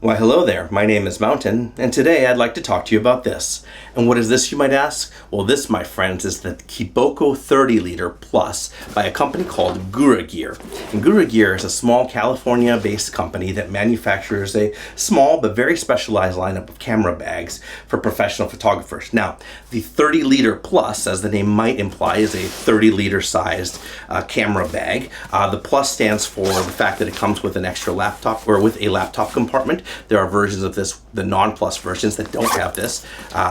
Why hello there, my name is Mountain, and today I'd like to talk to you about this. And what is this, you might ask? Well, this, my friends, is the Kiboko 30 liter plus by a company called Gura Gear. And Gura Gear is a small California-based company that manufactures a small but very specialized lineup of camera bags for professional photographers. Now, the 30 liter plus, as the name might imply, is a 30 liter sized camera bag. The plus stands for the fact that it comes with an extra laptop, or with a laptop compartment. There are versions of this, the non-plus versions, that don't have this,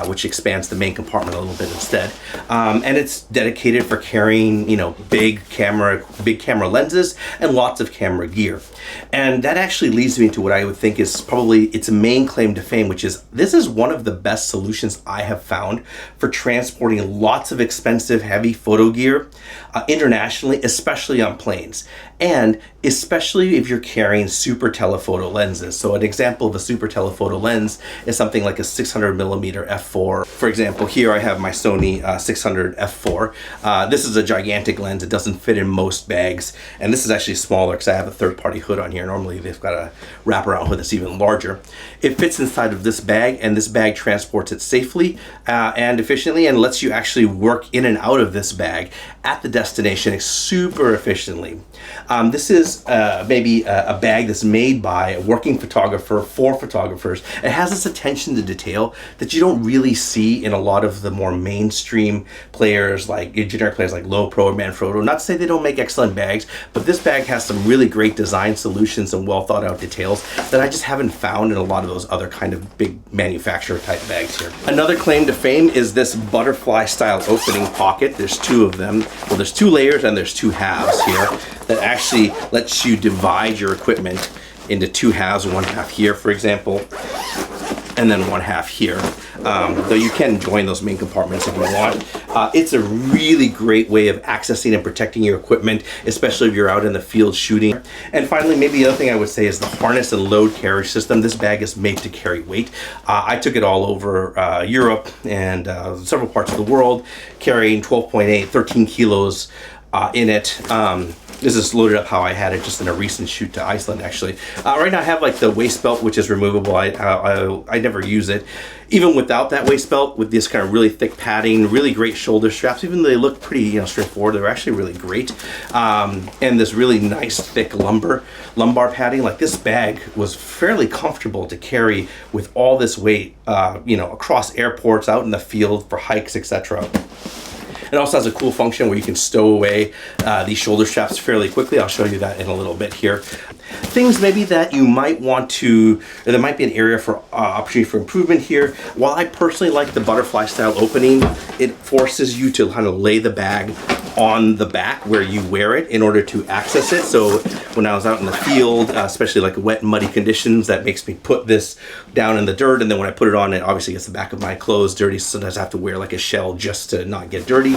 which expands the main compartment a little bit instead. And it's dedicated for carrying, big camera lenses and lots of camera gear. And that actually leads me to what I would think is probably its main claim to fame, which is this is one of the best solutions I have found for transporting lots of expensive, heavy photo gear internationally, especially on planes. And especially if you're carrying super telephoto lenses. So an example of a super telephoto lens is something like a 600 millimeter f4. For example, here I have my Sony 600 f4. This is a gigantic lens. It doesn't fit in most bags. And this is actually smaller because I have a third-party hood on here. Normally they've got a wraparound hood that's even larger. It fits inside of this bag, and this bag transports it safely and efficiently, and lets you actually work in and out of this bag at the destination super efficiently. This is maybe a bag that's made by a working photographer for photographers. It has this attention to detail that you don't really see in a lot of the more mainstream players, like generic players like Low Pro or Manfrotto. Not to say they don't make excellent bags, but this bag has some really great design solutions and well thought out details that I just haven't found in a lot of those other kind of big manufacturer type bags here. Another claim to fame is this butterfly style opening pocket. There's two of them. Well, there's two layers and there's two halves here that actually lets you divide your equipment into two halves, one half here, for example, and then one half here. Though you can join those main compartments if you want. It's a really great way of accessing and protecting your equipment, especially if you're out in the field shooting. And finally, maybe the other thing I would say is the harness and load carriage system. This bag is made to carry weight. I took it all over Europe and several parts of the world, carrying 12.8, 13 kilos in it. This is loaded up how I had it just in a recent shoot to Iceland, actually. Right now I have like the waist belt, which is removable. I never use it. Even without that waist belt, with this kind of really thick padding, really great shoulder straps, even though they look pretty straightforward, they're actually really great. And this really nice thick lumbar padding. Like, this bag was fairly comfortable to carry with all this weight, across airports, out in the field for hikes, etc. It also has a cool function where you can stow away these shoulder straps fairly quickly. I'll show you that in a little bit here. Things maybe that you might want to, or there might be an area for opportunity for improvement here. While I personally like the butterfly style opening, it forces you to kind of lay the bag on the back where you wear it in order to access it. So when I was out in the field, especially like wet and muddy conditions, that makes me put this down in the dirt, and then when I put it on, it obviously gets the back of my clothes dirty. Sometimes I have to wear like a shell just to not get dirty.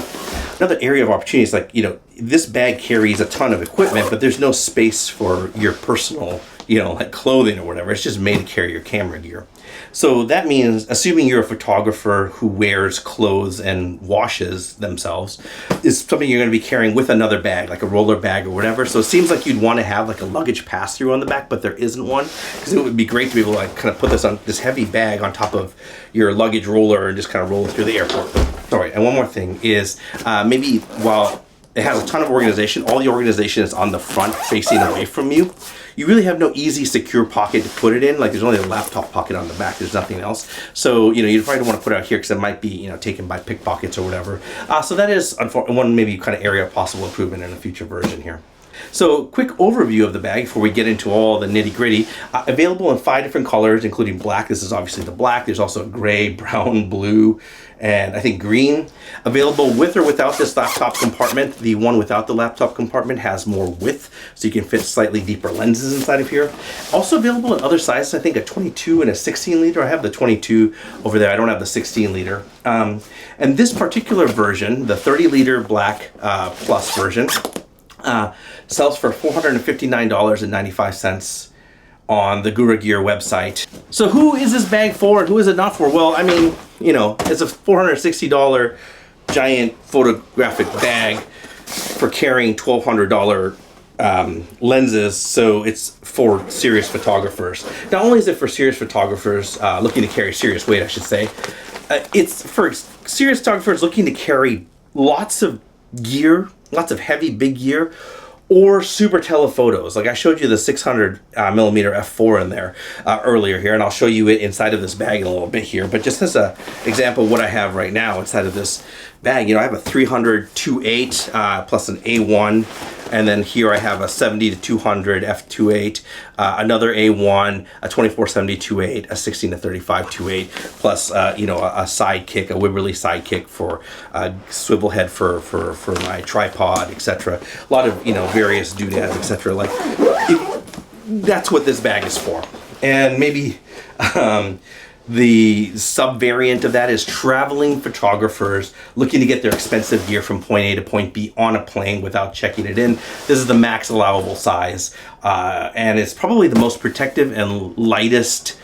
Another area of opportunity is, like, this bag carries a ton of equipment, but there's no space for your personal, like clothing or whatever. It's just made to carry your camera gear. So that means, assuming you're a photographer who wears clothes and washes themselves, is something you're going to be carrying with another bag, like a roller bag or whatever. So it seems like you'd want to have like a luggage pass-through on the back, but there isn't one, because it would be great to be able to like kind of put this heavy bag on top of your luggage roller and just kind of roll it through the airport. Sorry, and one more thing is maybe while it has a ton of organization, all the organization is on the front facing away from you. You really have no easy, secure pocket to put it in. Like, there's only a laptop pocket on the back. There's nothing else. So, you probably don't want to put it out here because it might be, taken by pickpockets or whatever. So that is one maybe kind of area of possible improvement in a future version here. So, quick overview of the bag before we get into all the nitty gritty. Available in 5 different colors, including black. This is obviously the black. There's also gray, brown, blue, and I think green. Available with or without this laptop compartment. The one without the laptop compartment has more width, so you can fit slightly deeper lenses inside of here. Also available in other sizes, I think a 22 and a 16 liter. I have the 22 over there. I don't have the 16 liter. And this particular version, the 30 liter black plus version, sells for $459.95 on the Gura Gear website. So who is this bag for and who is it not for? Well, I mean, it's a $460 giant photographic bag for carrying $1,200 lenses, so it's for serious photographers. Not only is it for serious photographers looking to carry serious weight, I should say, it's for serious photographers looking to carry lots of gear, lots of heavy, big gear, or super telephotos. Like I showed you the 600 millimeter f4 in there earlier here, and I'll show you it inside of this bag in a little bit here. But just as an example of what I have right now inside of this bag, you know, I have a 300 2.8 plus an A1, and then here I have a 70 to 200 f2.8, another A1, a 2470 2.8, a 16 to 35 2.8, plus you know, a sidekick, a Wibberley sidekick for swivel head for my tripod, etc. A lot of, you know, various doodads, etc. Like that's what this bag is for. And maybe the sub-variant of that is traveling photographers looking to get their expensive gear from point A to point B on a plane without checking it in. This is the max allowable size, and it's probably the most protective and lightest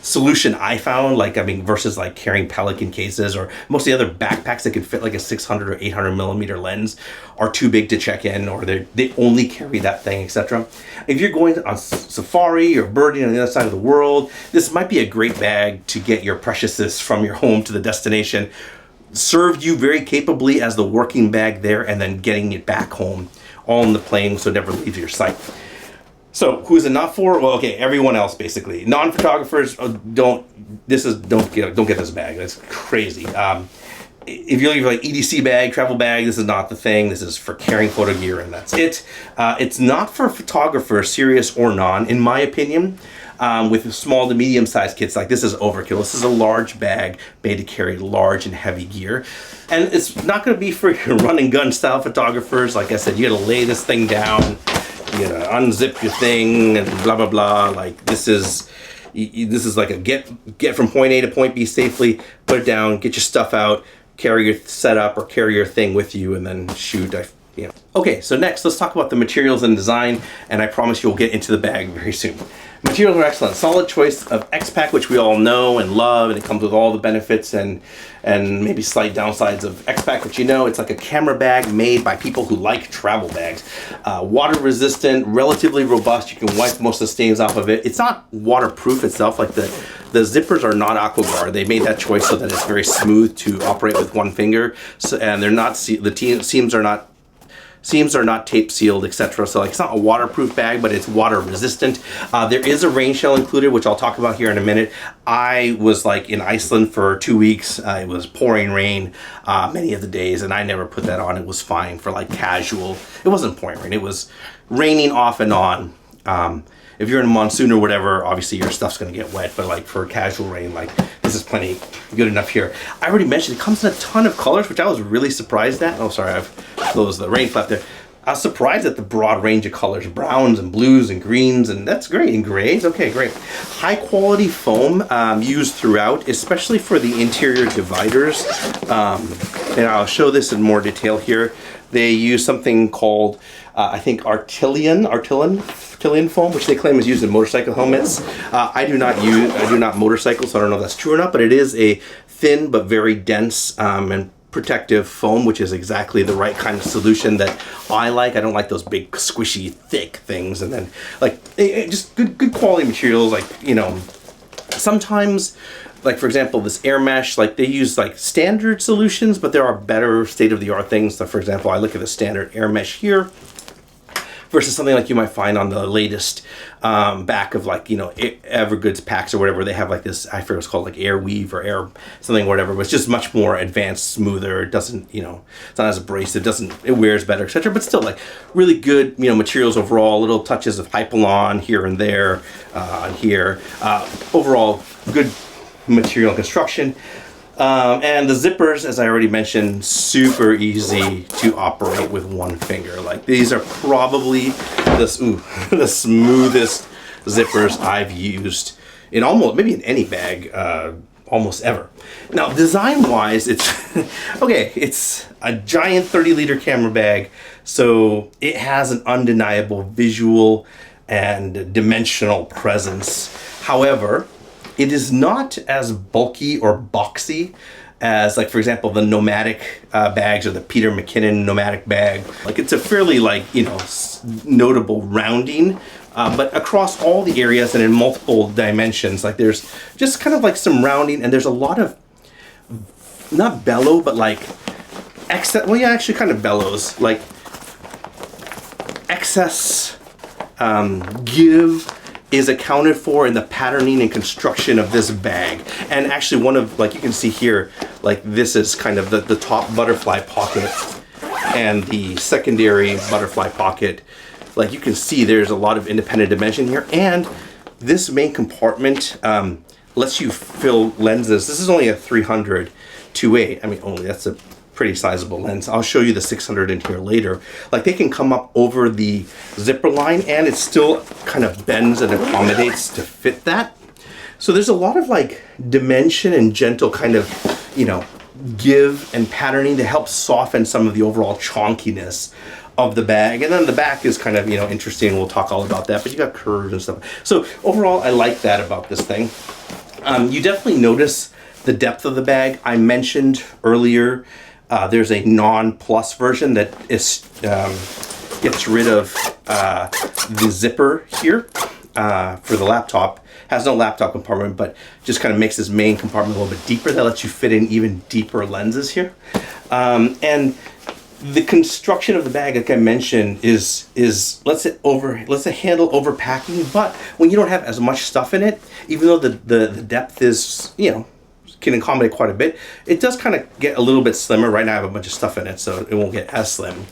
solution I found, like, I mean, versus like carrying Pelican cases or most of the other backpacks that could fit like a 600 or 800 millimeter lens are too big to check in, or they only carry that thing, etc. If you're going on safari or birding on the other side of the world, this might be a great bag to get your preciousness from your home to the destination, served you very capably as the working bag there, and then getting it back home all in the plane so it never leaves your sight. So who is it not for? Well, okay, everyone else basically. Non-photographers don't get this bag. That's crazy. If you're looking for like EDC bag, travel bag, this is not the thing. This is for carrying photo gear, and that's it. It's not for photographers, serious or non, in my opinion. With small to medium-sized kits, like this is overkill. This is a large bag made to carry large and heavy gear. And it's not going to be for your run and gun style photographers. Like I said, you got to lay this thing down, you know, unzip your thing and blah blah blah. Like this is like a get from point A to point B safely, put it down, get your stuff out, carry your setup or carry your thing with you, and then shoot. You know. Okay, so next let's talk about the materials and design, and I promise you we'll get into the bag very soon. Materials are excellent. Solid choice of X-Pack, which we all know and love, and it comes with all the benefits and maybe slight downsides of X-Pack, but you know, it's like a camera bag made by people who like travel bags. Water resistant, relatively robust. You can wipe most of the stains off of it. It's not waterproof itself. Like the zippers are not AquaGuard. They made that choice so that it's very smooth to operate with one finger. So, and they're not, the seams are not tape sealed, etc. So like it's not a waterproof bag, but it's water resistant. There is a rain shell included, which I'll talk about here in a minute. I was like in Iceland for 2 weeks. It was pouring rain many of the days, and I never put that on. It was fine for like casual. It wasn't pouring rain. It was raining off and on. If you're in a monsoon or whatever, obviously your stuff's gonna get wet, but like for casual rain, like this is plenty good enough here. I already mentioned it comes in a ton of colors, which I was really surprised at. Oh, sorry, I've closed the rain flap there. I was surprised at the broad range of colors, browns and blues and greens, and that's great. And grays, okay, great. High quality foam used throughout, especially for the interior dividers. And I'll show this in more detail here. They use something called, I think, Artillon foam, which they claim is used in motorcycle helmets. I do not motorcycle, so I don't know if that's true or not, but it is a thin but very dense and protective foam, which is exactly the right kind of solution that I like. I don't like those big, squishy, thick things. And then, like, just good quality materials. Like, you know, sometimes, like for example, this air mesh, like they use like standard solutions, but there are better state-of-the-art things. So for example, I look at the standard air mesh here versus something like you might find on the latest back of like, you know, Evergood's packs or whatever. They have like this, I forget what's called, like air weave or air something, whatever, but it's just much more advanced, smoother. It doesn't, you know, it's not as abrasive, it wears better, etc. But still, like really good, you know, materials overall. Little touches of Hypalon here and there on here. Overall, good material construction. And the zippers, as I already mentioned, super easy to operate with one finger. Like these are probably the smoothest zippers I've used in maybe in any bag, almost ever. Now, design-wise, it's okay. It's a giant 30-liter camera bag, so it has an undeniable visual and dimensional presence. However, it is not as bulky or boxy as, like, for example, the nomadic bags or the Peter McKinnon nomadic bag. Like, it's a fairly, like, you know, notable rounding, but across all the areas and in multiple dimensions. Like, there's just kind of like some rounding, and there's a lot of, not bellow, but like excess, well, yeah, actually kind of bellows, like excess give is accounted for in the patterning and construction of this bag. And actually one of, like, you can see here, like, this is kind of the top butterfly pocket and the secondary butterfly pocket. Like, you can see there's a lot of independent dimension here, and this main compartment lets you fill lenses. This is only a 300 2.8. I mean, only, that's a pretty sizable lens. I'll show you the 600 in here later. Like, they can come up over the zipper line, and it still kind of bends and accommodates to fit that. So there's a lot of, like, dimension and gentle kind of, you know, give and patterning to help soften some of the overall chonkiness of the bag. And then the back is kind of, you know, interesting. We'll talk all about that, but you got curves and stuff. So overall, I like that about this thing. You definitely notice the depth of the bag. I mentioned earlier, there's a non-plus version that is gets rid of the zipper here for the laptop. Has no laptop compartment, but just kind of makes this main compartment a little bit deeper. That lets you fit in even deeper lenses here. And the construction of the bag, like I mentioned, is lets it handle overpacking. But when you don't have as much stuff in it, even though the depth is, you know, can accommodate quite a bit, it does kind of get a little bit slimmer. Right now I have a bunch of stuff in it, so it won't get as slim,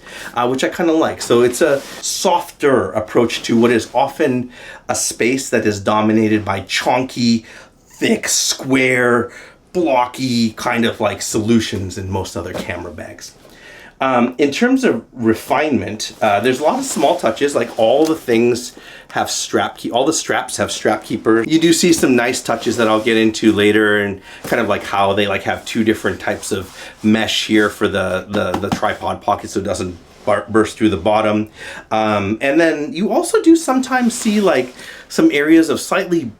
which I kind of like. So it's a softer approach to what is often a space that is dominated by chonky, thick, square, blocky kind of like solutions in most other camera bags. In terms of refinement, there's a lot of small touches. Like, all the things have all the straps have strap keepers. You do see some nice touches that I'll get into later, and kind of like how they like have two different types of mesh here for the tripod pocket, so it doesn't burst through the bottom. And then you also do sometimes see like some areas of slightly,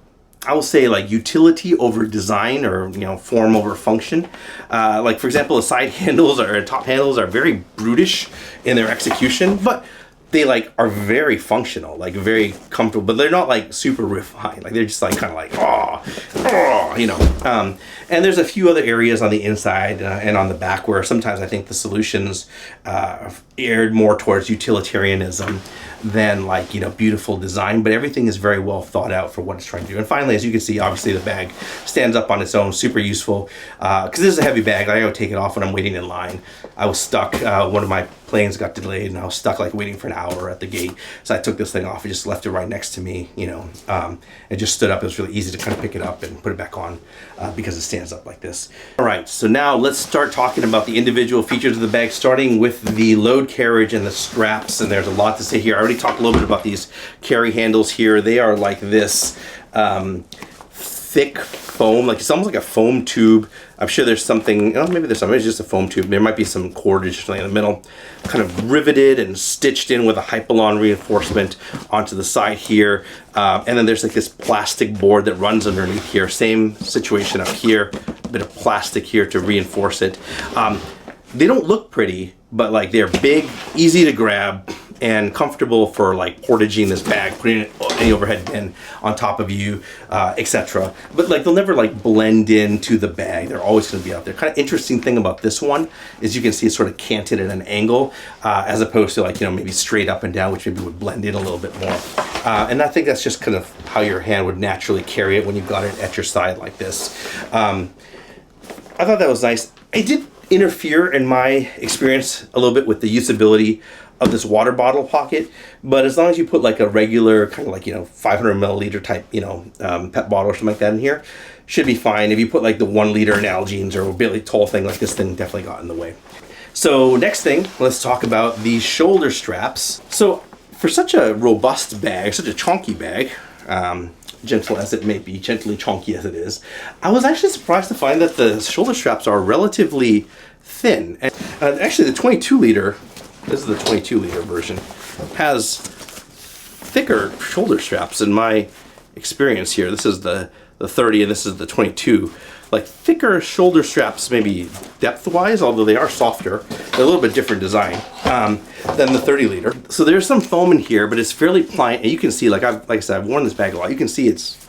I will say, like, utility over design, or, you know, form over function. Like, for example, the side handles or top handles are very brutish in their execution, but they like are very functional, like very comfortable, but they're not like super refined. Like, they're just like kind of like, oh, you know. And there's a few other areas on the inside and on the back where sometimes I think the solutions erred more towards utilitarianism than, like, you know, beautiful design, but everything is very well thought out for what it's trying to do. And finally, as you can see, obviously the bag stands up on its own, super useful, because this is a heavy bag. I gotta take it off when I'm waiting in line. I was stuck, one of my planes got delayed, and I was stuck, like, waiting for an hour at the gate. So I took this thing off and just left it right next to me, you know. It just stood up. It was really easy to kind of pick it up and put it back on because it stands up like this. All right, so now let's start talking about the individual features of the bag, starting with the load carriage and the straps. And there's a lot to say here. I already talked a little bit about these carry handles here. They are like this thick foam, like it's almost like a foam tube. I'm sure there's something, oh, maybe there's something, it's just a foam tube. There might be some cordage or something in the middle, kind of riveted and stitched in with a Hypalon reinforcement onto the side here. And then there's like this plastic board that runs underneath here. Same situation up here, a bit of plastic here to reinforce it. They don't look pretty, but like they're big, easy to grab, and comfortable for like portaging this bag, putting it any overhead bin on top of you, etc. But like they'll never like blend into the bag. They're always going to be out there. Kind of interesting thing about this one is you can see it's sort of canted at an angle, as opposed to like, you know, maybe straight up and down, which maybe would blend in a little bit more. And I think that's just kind of how your hand would naturally carry it when you've got it at your side like this. I thought that was nice. It did interfere in my experience a little bit with the usability of this water bottle pocket, but as long as you put like a regular kind of like, you know, 500 milliliter type, you know, pet bottle or something like that in here, should be fine. If you put like the 1 liter Nalgene's or a really tall thing, like this thing definitely got in the way. So next thing, let's talk about the shoulder straps. So for such a robust bag, such a chonky bag, gentle as it may be, gently chonky as it is, I was actually surprised to find that the shoulder straps are relatively thin. And actually the 22 liter, this is the 22 liter version, has thicker shoulder straps, and my experience here. This is the 30 and this is the 22. Like thicker shoulder straps, maybe depth-wise, although they are softer. They're a little bit different design than the 30 liter. So there's some foam in here, but it's fairly pliant, and you can see, like I said, I've worn this bag a lot. You can see it's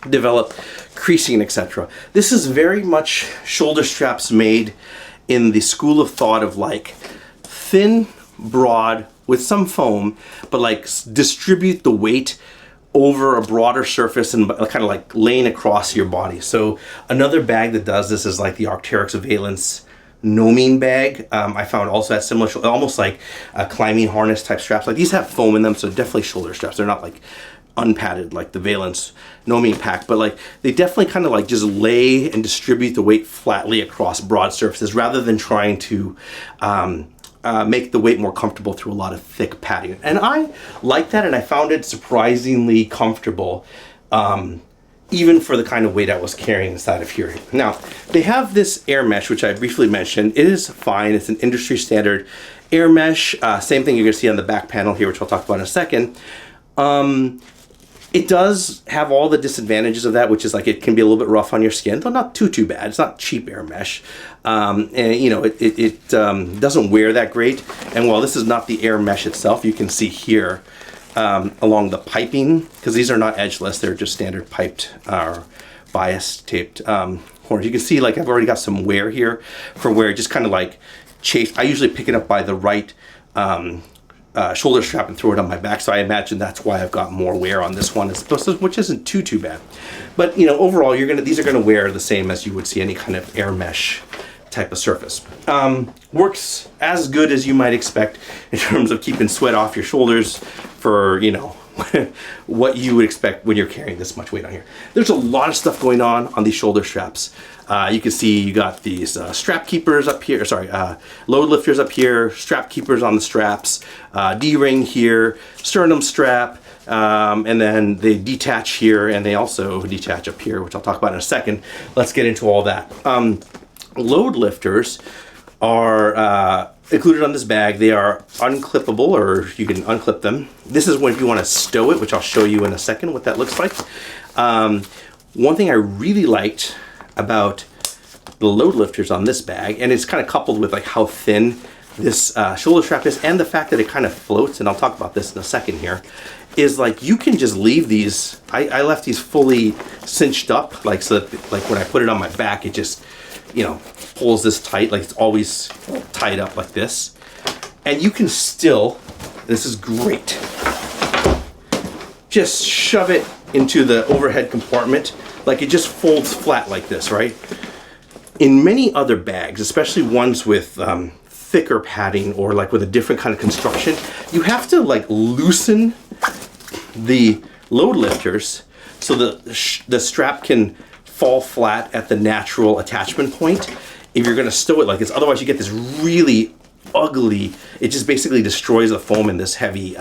developed creasing, etc. This is very much shoulder straps made in the school of thought of like thin, broad, with some foam, but like distribute the weight over a broader surface and kind of like laying across your body. So another bag that does this is like the Arc'teryx Valence Nomine bag. I found also has similar, almost like a climbing harness type straps. Like these have foam in them, so definitely shoulder straps. They're not like unpadded like the Valence Nomine pack, but like they definitely kind of like just lay and distribute the weight flatly across broad surfaces rather than trying to make the weight more comfortable through a lot of thick padding. And I like that, and I found it surprisingly comfortable, even for the kind of weight I was carrying inside of here. Now, they have this air mesh, which I briefly mentioned. It is fine. It's an industry standard air mesh. Same thing you're gonna see on the back panel here, which I'll talk about in a second. It does have all the disadvantages of that, which is like it can be a little bit rough on your skin, though not too bad. It's not cheap air mesh, and you know it doesn't wear that great. And while this is not the air mesh itself, you can see here along the piping, because these are not edgeless; they're just standard piped or bias taped corners. You can see like I've already got some wear here for where it just kind of like chafed. I usually pick it up by the right shoulder strap and throw it on my back, so I imagine that's why I've got more wear on this one, which isn't too bad. But you know, overall, these are gonna wear the same as you would see any kind of air mesh type of surface. Works as good as you might expect in terms of keeping sweat off your shoulders for, you know, what you would expect when you're carrying this much weight on here. There's a lot of stuff going on these shoulder straps. You can see you got these strap keepers up here, load lifters up here, strap keepers on the straps, D-ring here, sternum strap, and then they detach here and they also detach up here, which I'll talk about in a second. Let's get into all that. Load lifters are included on this bag. They are unclippable, or you can unclip them. This is when if you want to stow it, which I'll show you in a second what that looks like. One thing I really liked about the load lifters on this bag, and it's kind of coupled with like how thin this shoulder strap is and the fact that it kind of floats, and I'll talk about this in a second here, is like you can just leave these. I left these fully cinched up, like so that like when I put it on my back, it just, you know, pulls this tight, like it's always tied up like this. And you can still, this is great, just shove it into the overhead compartment. Like it just folds flat like this, right? In many other bags, especially ones with thicker padding or like with a different kind of construction, you have to like loosen the load lifters so the strap can fall flat at the natural attachment point if you're going to stow it like this. Otherwise you get this really ugly, it just basically destroys the foam in this heavy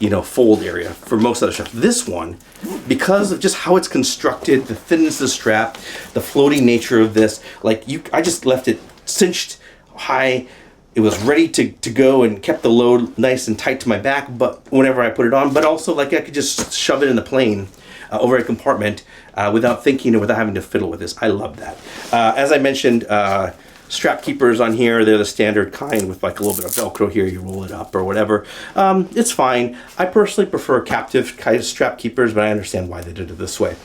you know, fold area for most of the straps. This one, because of just how it's constructed, the thinness of the strap, the floating nature of this, like I just left it cinched high. It was ready to go and kept the load nice and tight to my back, but whenever I put it on, but also like I could just shove it in the plane over a compartment without thinking or without having to fiddle with this. I love that. As I mentioned, strap keepers on here, they're the standard kind with like a little bit of Velcro here, you roll it up or whatever. It's fine. I personally prefer captive kind of strap keepers, but I understand why they did it this way.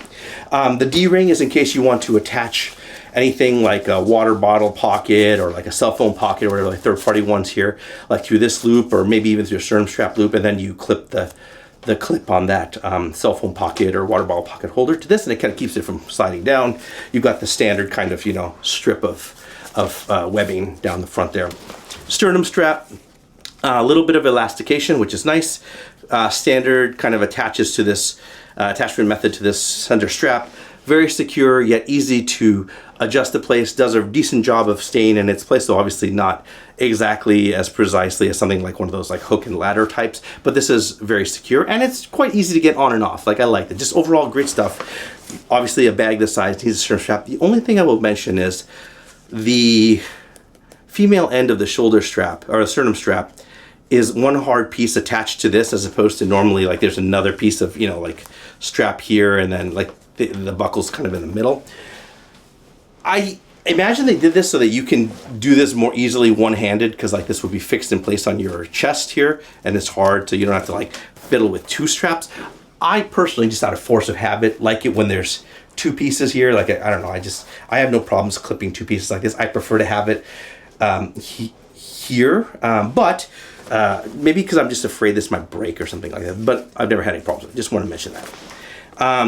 The D-ring is in case you want to attach anything like a water bottle pocket or like a cell phone pocket or whatever, like third-party ones here, like through this loop or maybe even through a sternum strap loop, and then you clip the clip on that cell phone pocket or water bottle pocket holder to this, and it kind of keeps it from sliding down. You've got the standard kind of, you know, strip of webbing down the front there. Sternum strap, a little bit of elastication, which is nice. Standard kind of attaches to this attachment method to this center strap. Very secure, yet easy to adjust the place. Does a decent job of staying in its place, though obviously not exactly as precisely as something like one of those like hook and ladder types, but this is very secure and it's quite easy to get on and off. Like I liked it. Just overall great stuff. Obviously a bag this size needs a sternum strap. The only thing I will mention is the female end of the shoulder strap or the sternum strap is one hard piece attached to this, as opposed to normally like there's another piece of, you know, like strap here, and then like the buckle's kind of in the middle. I imagine they did this so that you can do this more easily one-handed, because like this would be fixed in place on your chest here, and it's hard, so you don't have to like fiddle with two straps. I personally, just out of force of habit, like it when there's two pieces here. Like I don't know, I have no problems clipping two pieces like this. I prefer to have it here, but maybe because I'm just afraid this might break or something like that. But I've never had any problems. I just want to mention that.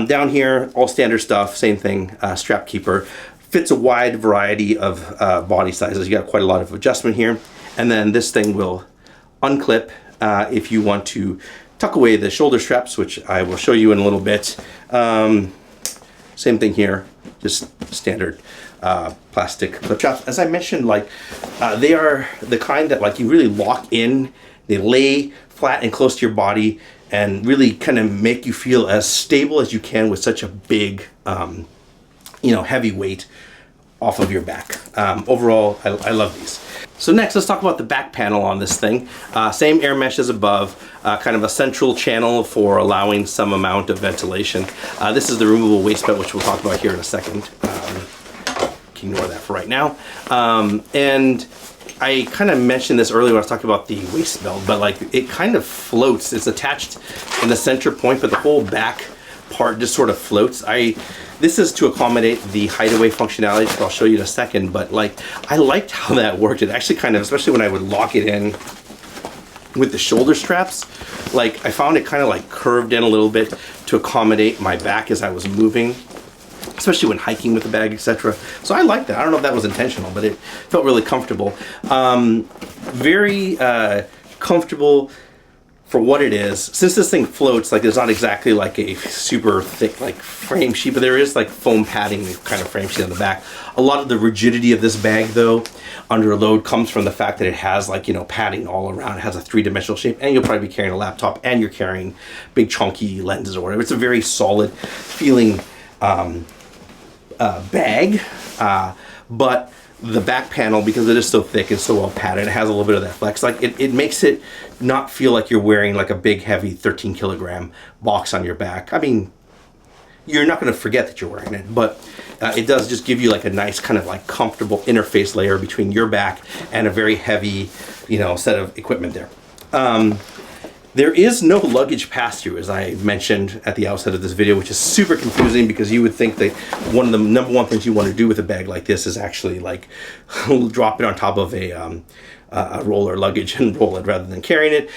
Down here, all standard stuff, same thing. Strap keeper. Fits a wide variety of body sizes. You got quite a lot of adjustment here. And then this thing will unclip if you want to tuck away the shoulder straps, which I will show you in a little bit. Same thing here, just standard plastic clip straps. As I mentioned, like they are the kind that like you really lock in. They lay flat and close to your body and really kind of make you feel as stable as you can with such a big, heavy weight off of your back. Overall, I love these. So next, let's talk about the back panel on this thing. Same air mesh as above, kind of a central channel for allowing some amount of ventilation. This is the removable waist belt, which we'll talk about here in a second. Can ignore that for right now. And I kind of mentioned this earlier when I was talking about the waist belt, but like it kind of floats. It's attached in the center point, but the whole back part just sort of floats. This is to accommodate the hideaway functionality, which I'll show you in a second, but like I liked how that worked. It actually kind of, especially when I would lock it in with the shoulder straps, like I found it kind of like curved in a little bit to accommodate my back as I was moving, especially when hiking with the bag, etc. So I liked that. I don't know if that was intentional, but it felt really comfortable. Very comfortable for what it is. Since this thing floats, like there's not exactly like a super thick like frame sheet, but there is like foam padding kind of frame sheet on the back. A lot of the rigidity of this bag though, under a load, comes from the fact that it has like, padding all around. It has a three-dimensional shape, and you'll probably be carrying a laptop, and you're carrying big chunky lenses or whatever. It's a very solid feeling bag, but the back panel, because it is so thick and so well padded, it has a little bit of that flex. Like it makes it not feel like you're wearing like a big heavy 13 kilogram box on your back. I mean, you're not going to forget that you're wearing it, but it does just give you like a nice kind of like comfortable interface layer between your back and a very heavy, set of equipment there. There is no luggage pass-through, as I mentioned at the outset of this video, which is super confusing because you would think that one of the number one things you want to do with a bag like this is actually like drop it on top of a roller luggage and roll it rather than carrying it.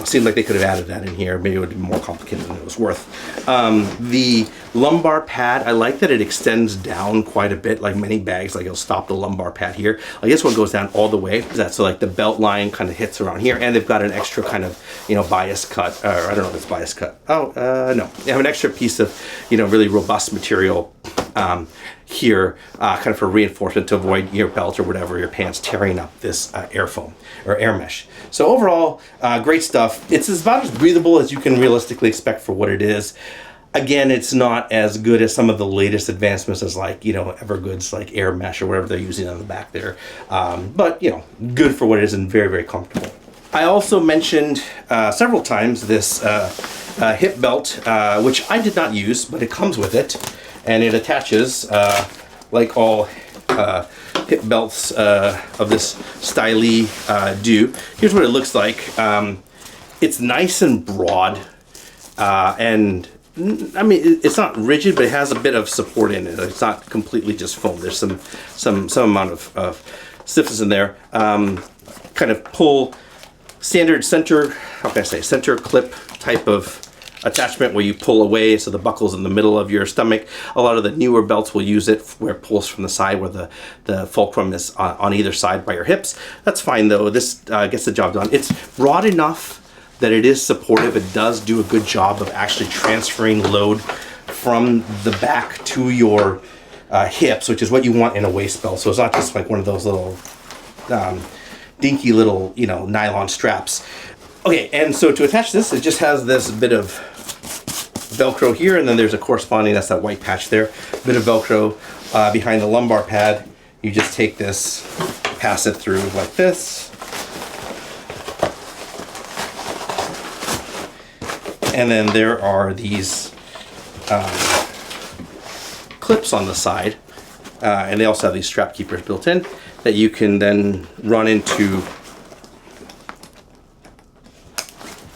Seemed like they could have added that in here. Maybe it would be more complicated than it was worth. The lumbar pad, I like that it extends down quite a bit. Like many bags, like it'll stop the lumbar pad here. Like this one goes down all the way. That's so like the belt line kind of hits around here, and they've got an extra kind of bias cut, or I don't know if it's bias cut. No, they have an extra piece of really robust material here, kind of for reinforcement to avoid your belt or whatever, your pants tearing up this air foam or air mesh. So overall, great stuff. It's about as breathable as you can realistically expect for what it is. Again, it's not as good as some of the latest advancements as like, Evergood's like air mesh or whatever they're using on the back there. But, good for what it is and very, very comfortable. I also mentioned several times this hip belt, which I did not use, but it comes with it. And it attaches, like all hip belts of this styly do. Here's what it looks like. It's nice and broad, and I mean, it's not rigid, but it has a bit of support in it. It's not completely just foam. There's some amount of stiffness in there. Kind of pull standard center clip type of attachment where you pull away so the buckle's in the middle of your stomach. A lot of the newer belts will use it where it pulls from the side where the fulcrum is on either side by your hips. That's fine though. This gets the job done. It's broad enough that it is supportive. It does do a good job of actually transferring load from the back to your hips, which is what you want in a waist belt. So it's not just like one of those little dinky little nylon straps. Okay, and so to attach this, it just has this bit of Velcro here, and then there's a corresponding, that's that white patch there, bit of Velcro behind the lumbar pad. You just take this, pass it through like this, And then there are these clips on the side, and they also have these strap keepers built in that you can then run into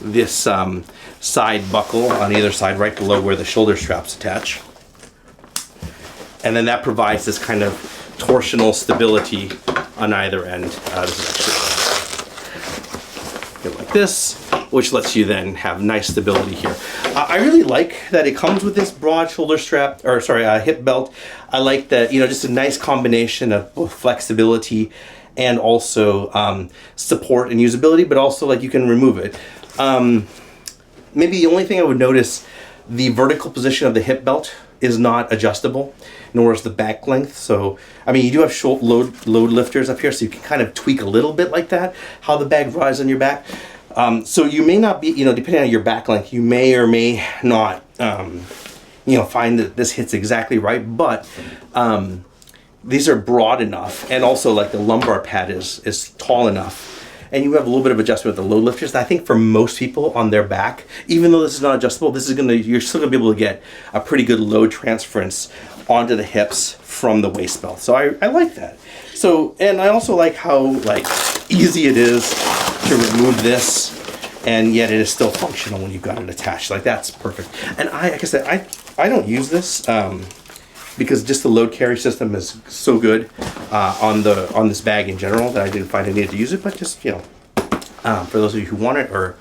this side buckle on either side, right below where the shoulder straps attach. And then that provides this kind of torsional stability on either end. This is actually like this, which lets you then have nice stability here. I really like that it comes with this broad shoulder strap, or sorry, hip belt. I like that, you know, just a nice combination of both flexibility and also support and usability, but also like you can remove it. Maybe the only thing I would notice, the vertical position of the hip belt is not adjustable, nor is the back length. So, I mean, you do have load lifters up here, so you can kind of tweak a little bit like that, how the bag rides on your back. So you may not be, you know, depending on your back length, you may or may not, you know, find that this hits exactly right, but these are broad enough, and also like the lumbar pad is tall enough, and you have a little bit of adjustment with the load lifters. I think for most people on their back, even though this is not adjustable, this is you're still gonna be able to get a pretty good load transference onto the hips from the waist belt. So I like that. So, and I also like how like easy it is to remove this, and yet it is still functional when you've got it attached. Like, that's perfect. And like I said, I don't use this because just the load carry system is so good on this bag in general that I didn't find I needed to use it. But just, you know, for those of you who want it or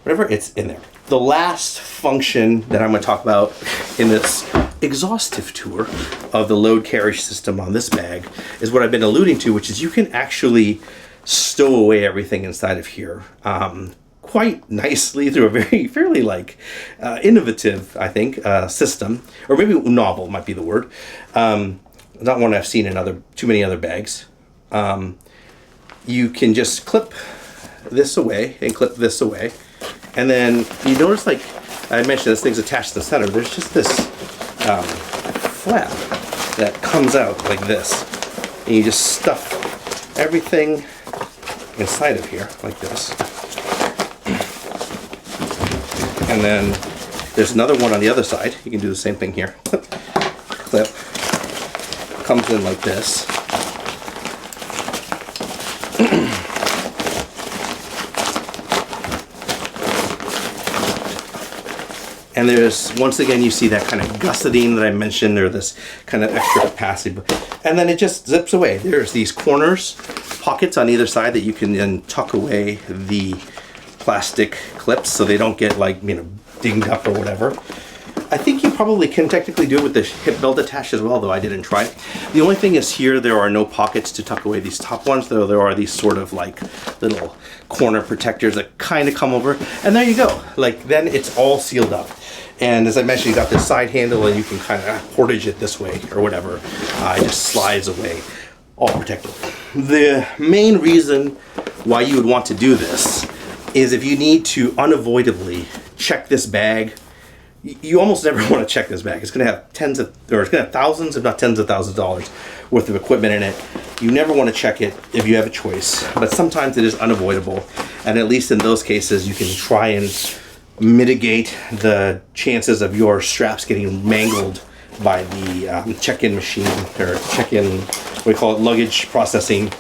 whatever, it's in there. The last function that I'm going to talk about in this exhaustive tour of the load carry system on this bag is what I've been alluding to, which is you can actually stow away everything inside of here quite nicely through a fairly like innovative, I think, system, or maybe novel might be the word. Not one I've seen in too many other bags. You can just clip this away and clip this away, and then you notice, like I mentioned, this thing's attached to the center. There's just this flap that comes out like this, and you just stuff everything inside of here like this. And then there's another one on the other side. You can do the same thing here. Clip, clip, comes in like this. And there's, once again, you see that kind of gusseting that I mentioned, or this kind of extra capacity. And then it just zips away. There's these corners, pockets on either side that you can then tuck away the plastic clips so they don't get, like, you know, dinged up or whatever. I think you probably can technically do it with the hip belt attached as well, though I didn't try it. The only thing is here there are no pockets to tuck away these top ones, though there are these sort of like little corner protectors that kind of come over, and there you go. Like, then it's all sealed up. And as I mentioned, you got this side handle and you can kind of portage it this way or whatever. It just slides away, all protected. The main reason why you would want to do this is if you need to unavoidably check this bag. You almost never want to check this bag. It's going to have it's going to have thousands, if not tens of thousands of dollars worth of equipment in it. You never want to check it if you have a choice, but sometimes it is unavoidable. And at least in those cases, you can try and mitigate the chances of your straps getting mangled by the check-in machine, or check-in, what we call it, luggage processing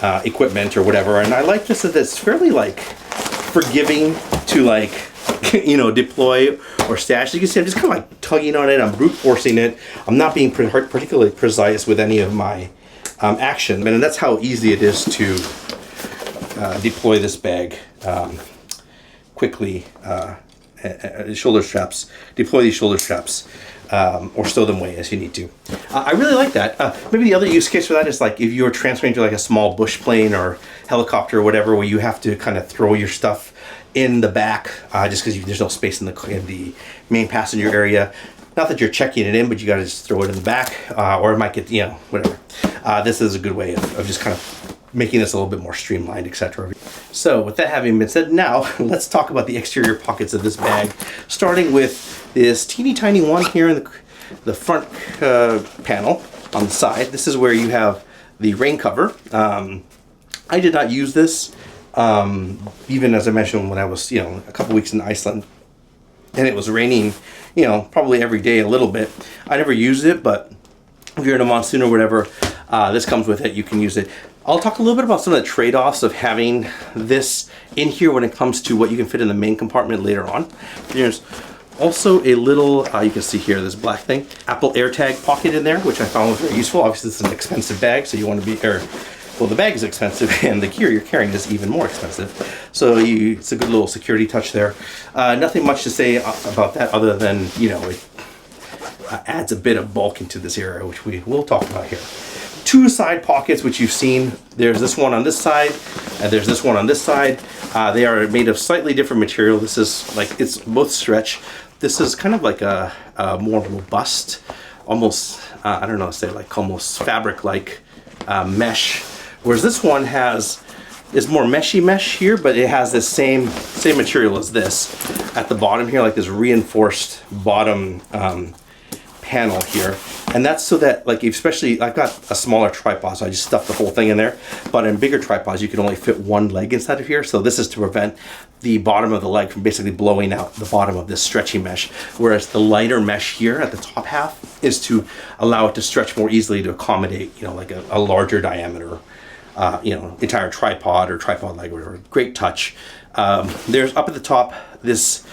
equipment or whatever. And I like this, that it's fairly like forgiving to, like, you know, deploy or stash. You can see I'm just kind of like tugging on it. I'm brute forcing it. I'm not being particularly precise with any of my action, and that's how easy it is to deploy this bag quickly. Shoulder straps. Deploy these shoulder straps or stow them away as you need to. I really like that. Maybe the other use case for that is like if you're transferring to like a small bush plane or helicopter or whatever, where you have to kind of throw your stuff in the back just because there's no space in the main passenger area. Not that you're checking it in, but you got to just throw it in the back, or it might get, you know, whatever. This is a good way of just kind of making this a little bit more streamlined, etc. So with that having been said, now let's talk about the exterior pockets of this bag, starting with this teeny tiny one here in the front panel on the side. This is where you have the rain cover. I did not use this. Even as I mentioned, when I was, you know, a couple weeks in Iceland, and it was raining, you know, probably every day a little bit. I never used it, but if you're in a monsoon or whatever, this comes with it. You can use it. I'll talk a little bit about some of the trade-offs of having this in here when it comes to what you can fit in the main compartment later on. There's also a little, you can see here, this black thing, Apple AirTag pocket in there, which I found was very useful. Obviously, this is an expensive bag, so you want to be, well, the bag is expensive, and the gear you're carrying is even more expensive. So it's a good little security touch there. Nothing much to say about that other than, you know, it adds a bit of bulk into this area, which we will talk about here. Two side pockets, which you've seen. There's this one on this side, and there's this one on this side. They are made of slightly different material. This is like, it's both stretch. This is kind of like a more robust, almost, I don't know, say like almost fabric-like mesh. Whereas this one is more meshy mesh here, but it has this same material as this at the bottom here, like this reinforced bottom panel here. And that's so that, like, especially, I've got a smaller tripod, so I just stuffed the whole thing in there. But in bigger tripods, you can only fit one leg inside of here. So this is to prevent the bottom of the leg from basically blowing out the bottom of this stretchy mesh. Whereas the lighter mesh here at the top half is to allow it to stretch more easily to accommodate, you know, like a larger diameter, you know, entire tripod or tripod leg or whatever. Great touch. There's up at the top this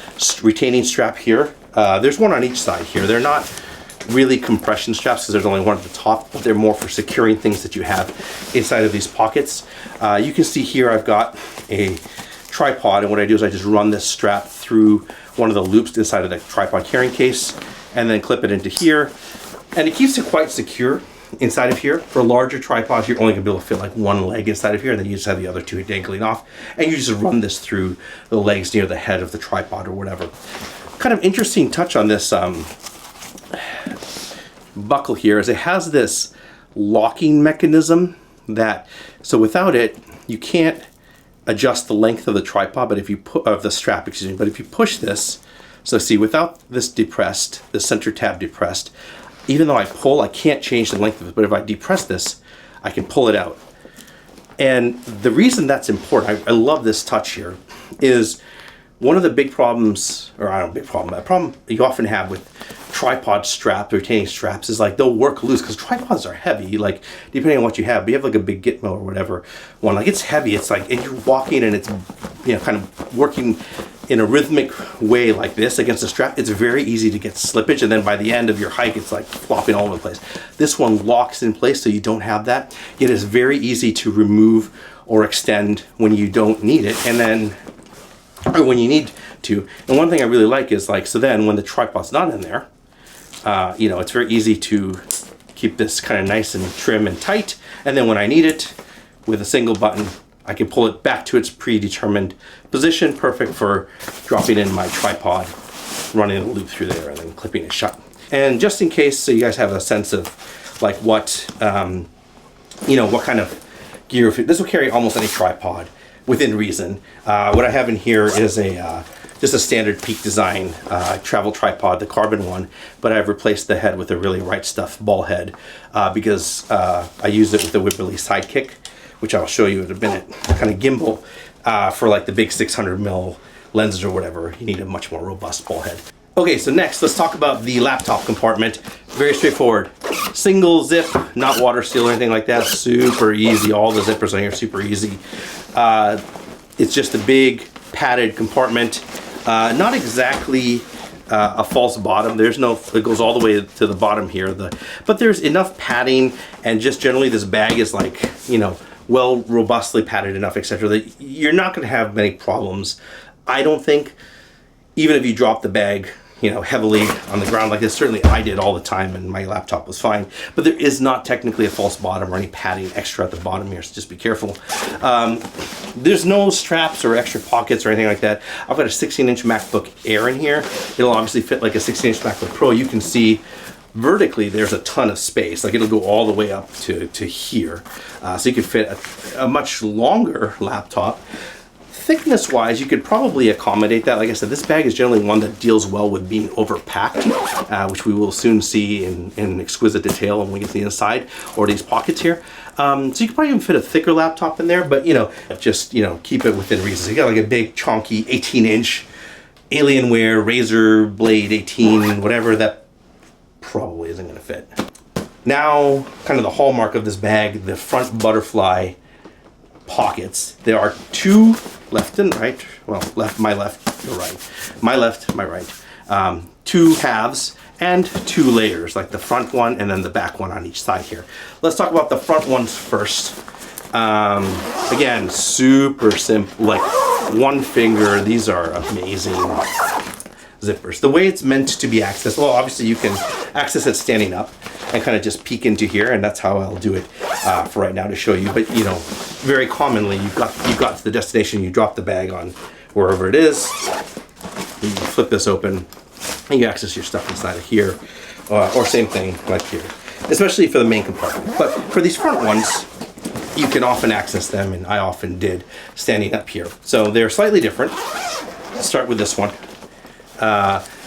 retaining strap here. There's one on each side here. They're not really compression straps because there's only one at the top, but they're more for securing things that you have inside of these pockets. You can see here I've got a tripod, and what I do is I just run this strap through one of the loops inside of the tripod carrying case and then clip it into here, and it keeps it quite secure inside of here. For larger tripods, you're only gonna be able to fit like one leg inside of here, and then you just have the other two dangling off, and you just run this through the legs near the head of the tripod or whatever. Kind of interesting touch on this buckle here is it has this locking mechanism that, so without it, you can't adjust the length of the tripod, but if you put, of the strap, excuse me, but if you push this, so see, without this depressed, the center tab depressed, even though I pull, I can't change the length of it, but if I depress this, I can pull it out. And the reason that's important, I love this touch here, is one of the big problems, or I don't know, big problem, a problem you often have with tripod straps, retaining straps, is like they'll work loose because tripods are heavy, like depending on what you have. But you have like a big Gitmo or whatever one, like it's heavy, it's like, and you're walking and it's, you know, kind of working in a rhythmic way like this against the strap. It's very easy to get slippage, and then by the end of your hike, it's like flopping all over the place. This one locks in place so you don't have that, yet it's very easy to remove or extend when you don't need it, and then, or when you need to. And one thing I really like is like, so then when the tripod's not in there, you know, it's very easy to keep this kind of nice and trim and tight. And then when I need it, with a single button, I can pull it back to its predetermined position, perfect for dropping in my tripod, running a loop through there, and then clipping it shut. And just in case, so you guys have a sense of like what, you know, what kind of gear, this will carry almost any tripod within reason. What I have in here is a just a standard Peak Design travel tripod, the carbon one, but I've replaced the head with a really Right Stuff ball head because I used it with the Whip Release Sidekick, which I'll show you in a minute, kind of gimbal. For like the big 600mm lenses or whatever, you need a much more robust ball head. Okay, so next, let's talk about the laptop compartment. Very straightforward. Single zip, not water seal or anything like that. Super easy. All the zippers on here are super easy. It's just a big padded compartment. Not exactly a false bottom. There's no, it goes all the way to the bottom here. But there's enough padding, and just generally this bag is like, you know, well robustly padded enough, etc., that you're not going to have many problems. I don't think, even if you drop the bag, you know, heavily on the ground like this. Certainly I did all the time, and my laptop was fine. But there is not technically a false bottom or any padding extra at the bottom here, so just be careful. There's no straps or extra pockets or anything like that. I've got a 16-inch MacBook Air in here. It'll obviously fit like a 16-inch MacBook Pro. You can see vertically there's a ton of space. Like, it'll go all the way up to here. So you could fit a much longer laptop. Thickness wise, you could probably accommodate that. Like I said, this bag is generally one that deals well with being overpacked, which we will soon see in exquisite detail when we get to the inside, or these pockets here. So you could probably even fit a thicker laptop in there, but, you know, just, you know, keep it within reason. So you got like a big chunky 18-inch Alienware, razor blade 18, whatever, that probably isn't gonna fit. Now, kind of the hallmark of this bag, the front butterfly pockets. There are two left and right, well, my left, your right. My left, my right. Two halves and two layers, like the front one and then the back one on each side here. Let's talk about the front ones first. Again, super simple, like one finger. These are amazing zippers. The way it's meant to be accessed, well, obviously you can access it standing up and kind of just peek into here, and that's how I'll do it for right now to show you. But you know, very commonly you've got to the destination, you drop the bag on wherever it is, you flip this open, and you access your stuff inside of here, or same thing like here, especially for the main compartment. But for these front ones, you can often access them, and I often did, standing up here. So they're slightly different. Let's start with this one.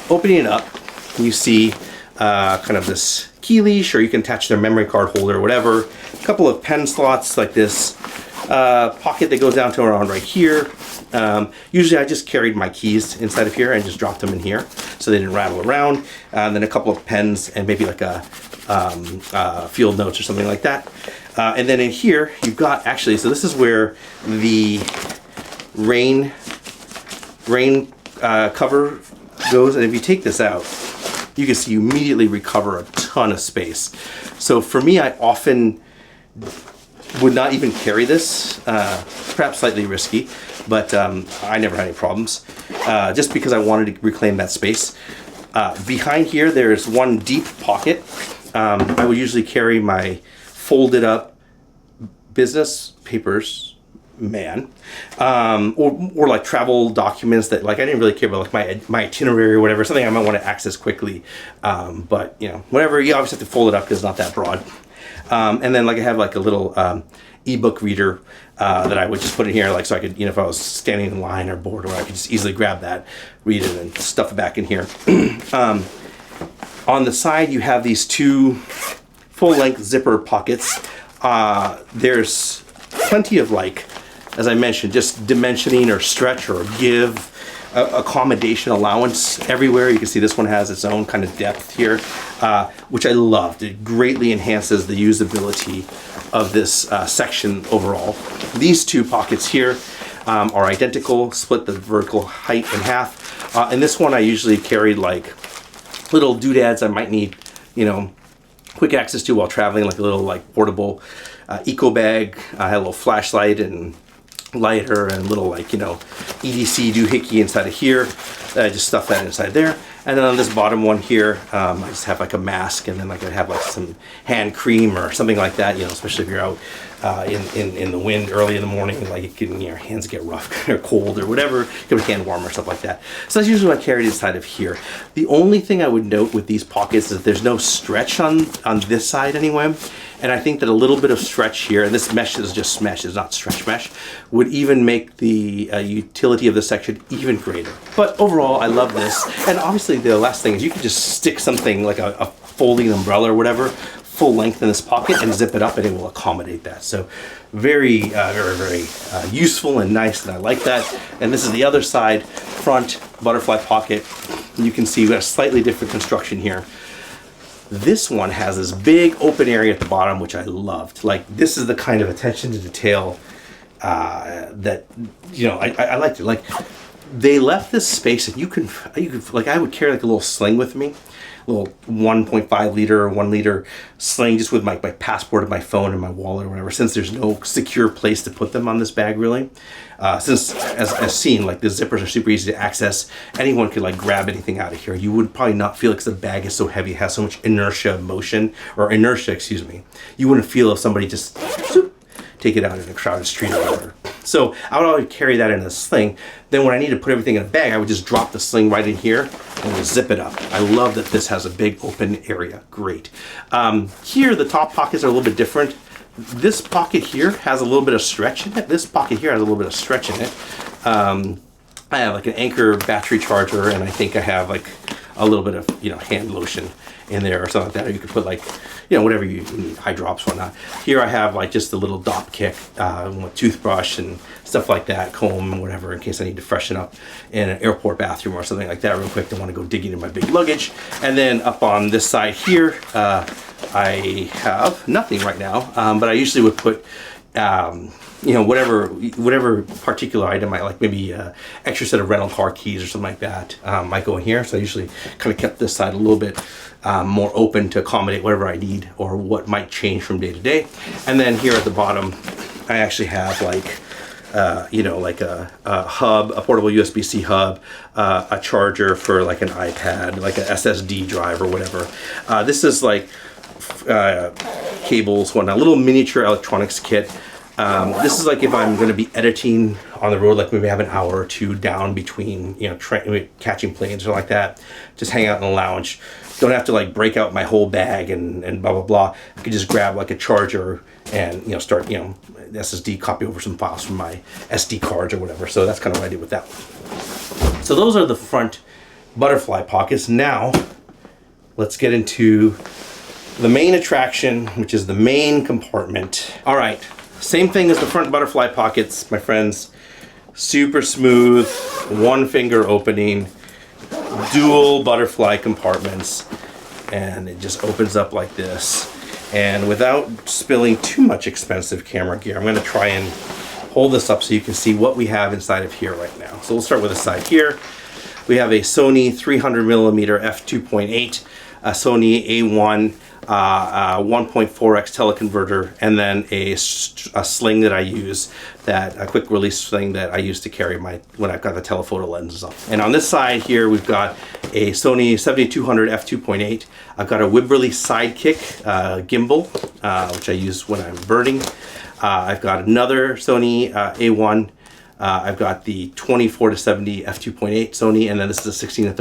Opening it up, you see kind of this key leash, or you can attach their memory card holder or whatever. A couple of pen slots like this. Pocket that goes down to around right here. Usually I just carried my keys inside of here and just dropped them in here so they didn't rattle around. And then a couple of pens and maybe like a field notes or something like that. And then in here you've got, actually, so this is where the rain cover goes, and if you take this out, you can see you immediately recover a ton of space. So for me, I often would not even carry this, perhaps slightly risky, but I never had any problems, just because I wanted to reclaim that space. Behind here, there's one deep pocket. I would usually carry my folded up business papers, or like travel documents that, like, I didn't really care about, like my itinerary or whatever, something I might want to access quickly. But you know, whatever, you obviously have to fold it up because it's not that broad. And then, like, I have like a little ebook reader that I would just put in here, like, so I could, you know, if I was standing in line or bored, or I could just easily grab that, read it, and stuff it back in here. On the side, you have these two full-length zipper pockets. There's plenty of, like, as I mentioned, just dimensioning or stretch or give accommodation allowance everywhere. You can see this one has its own kind of depth here, which I loved. It greatly enhances the usability of this section overall. These two pockets here are identical, split the vertical height in half. And this one I usually carried like little doodads I might need, you know, quick access to while traveling, like a little like portable eco bag. I had a little flashlight and lighter and little, like, you know, EDC doohickey inside of here. I just stuff that inside there. And then on this bottom one here, I just have like a mask, and then like I have like some hand cream or something like that, you know, especially if you're out in the wind early in the morning, like it can, your hands get rough or cold or whatever, get a hand warm or stuff like that. So that's usually what I carried inside of here. The only thing I would note with these pockets is that there's no stretch on this side anyway. And I think that a little bit of stretch here, and this mesh is just mesh, it's not stretch mesh, would even make the utility of this section even greater. But overall, I love this. And obviously the last thing is you can just stick something like a folding umbrella or whatever full length in this pocket and zip it up, and it will accommodate that. So very, very useful and nice, and I like that. And this is the other side, front butterfly pocket. You can see we got a slightly different construction here. This one has this big open area at the bottom, which I loved. Like, this is the kind of attention to detail that, you know, I liked it. Like, they left this space, and you could, like, I would carry like a little sling with me, a little 1.5 liter or 1 liter sling, just with my passport and my phone and my wallet or whatever, since there's no secure place to put them on this bag, really. Since, as seen, like, the zippers are super easy to access, anyone could like grab anything out of here. You would probably not feel it because the bag is so heavy, it has so much inertia, excuse me. You wouldn't feel if somebody just take it out in a crowded street or whatever. So I would always carry that in a sling. Then when I need to put everything in a bag, I would just drop the sling right in here and just zip it up. I love that this has a big open area. Great. Here, the top pockets are a little bit different. This pocket here has a little bit of stretch in it. This pocket here has a little bit of stretch in it. I have like an Anchor battery charger, and I think I have like a little bit of, you know, hand lotion in there or something like that. Or you could put like, you know, whatever you need, eye drops, whatnot. Here I have like just a little dop kick with toothbrush and stuff like that, comb, whatever, in case I need to freshen up in an airport bathroom or something like that real quick. Don't want to go digging in my big luggage. And then up on this side here, I have nothing right now, but I usually would put you know, whatever particular item I like, maybe extra set of rental car keys or something like that might go in here. So I usually kind of kept this side a little bit more open to accommodate whatever I need or what might change from day to day. And then here at the bottom, I actually have like you know, like a hub, a portable USB-C hub, a charger for like an iPad, like an SSD drive or whatever. This is like cables, whatnot, a little miniature electronics kit. This is like if I'm going to be editing on the road, like maybe I have an hour or two down between, you know, catching planes or like that, just hang out in the lounge. Don't have to like break out my whole bag and blah, blah, blah. I could just grab like a charger and, you know, start, you know, SSD, copy over some files from my SD cards or whatever. So that's kind of what I did with that one. So those are the front butterfly pockets. Now let's get into the main attraction, which is the main compartment. All right. Same thing as the front butterfly pockets, my friends. Super smooth, one finger opening, dual butterfly compartments, and it just opens up like this. And without spilling too much expensive camera gear, I'm going to try and hold this up so you can see what we have inside of here right now. So we'll start with the side here. We have a Sony 300mm f2.8, a Sony A1 1.4x teleconverter, and then a sling that I use, a quick release sling that I use to carry when I've got the telephoto lenses on. And on this side here, we've got a Sony 7200 f2.8. I've got a Wibberley Sidekick gimbal, which I use when I'm birding. I've got another Sony A1. I've got the 24-70 f2.8 Sony, and then this is a 16-35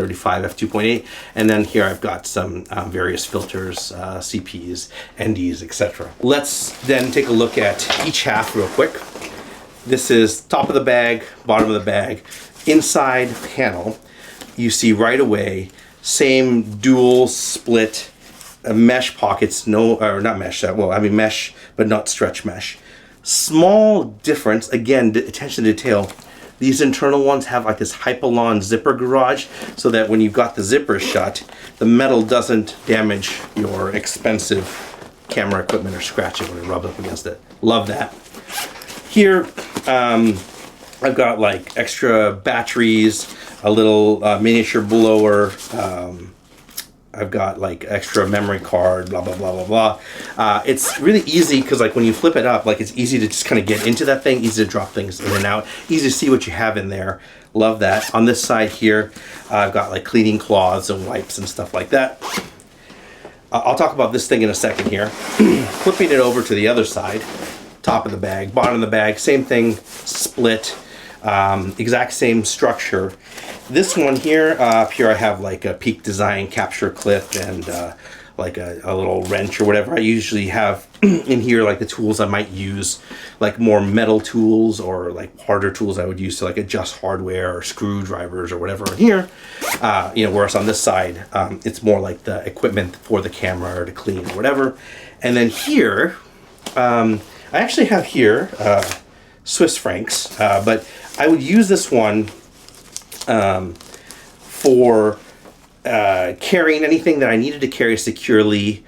f2.8, and then here I've got some various filters, CPs, NDs, etc. Let's then take a look at each half real quick. This is top of the bag, bottom of the bag. Inside panel, you see right away, same dual split mesh pockets, not mesh, well, I mean mesh, but not stretch mesh. Small difference, again, attention to detail. These internal ones have like this Hypalon zipper garage so that when you've got the zipper shut, the metal doesn't damage your expensive camera equipment or scratch it when it rubs up against it. Love that. Here, I've got like extra batteries, a little miniature blower, I've got like extra memory card, blah, blah, blah, blah, blah. It's really easy because like when you flip it up, like it's easy to just kind of get into that thing, easy to drop things in and out, easy to see what you have in there. Love that. On this side here, I've got like cleaning cloths and wipes and stuff like that. I'll talk about this thing in a second here. Flipping it over to the other side, top of the bag, bottom of the bag, same thing, split. Exact same structure. This one here, up here I have like a Peak Design capture clip and like a little wrench or whatever. I usually have in here like the tools I might use, like more metal tools or like harder tools I would use to like adjust hardware or screwdrivers or whatever. In here, you know, whereas on this side, it's more like the equipment for the camera or to clean or whatever. And then here, I actually have here Swiss francs, but I would use this one for carrying anything that I needed to carry securely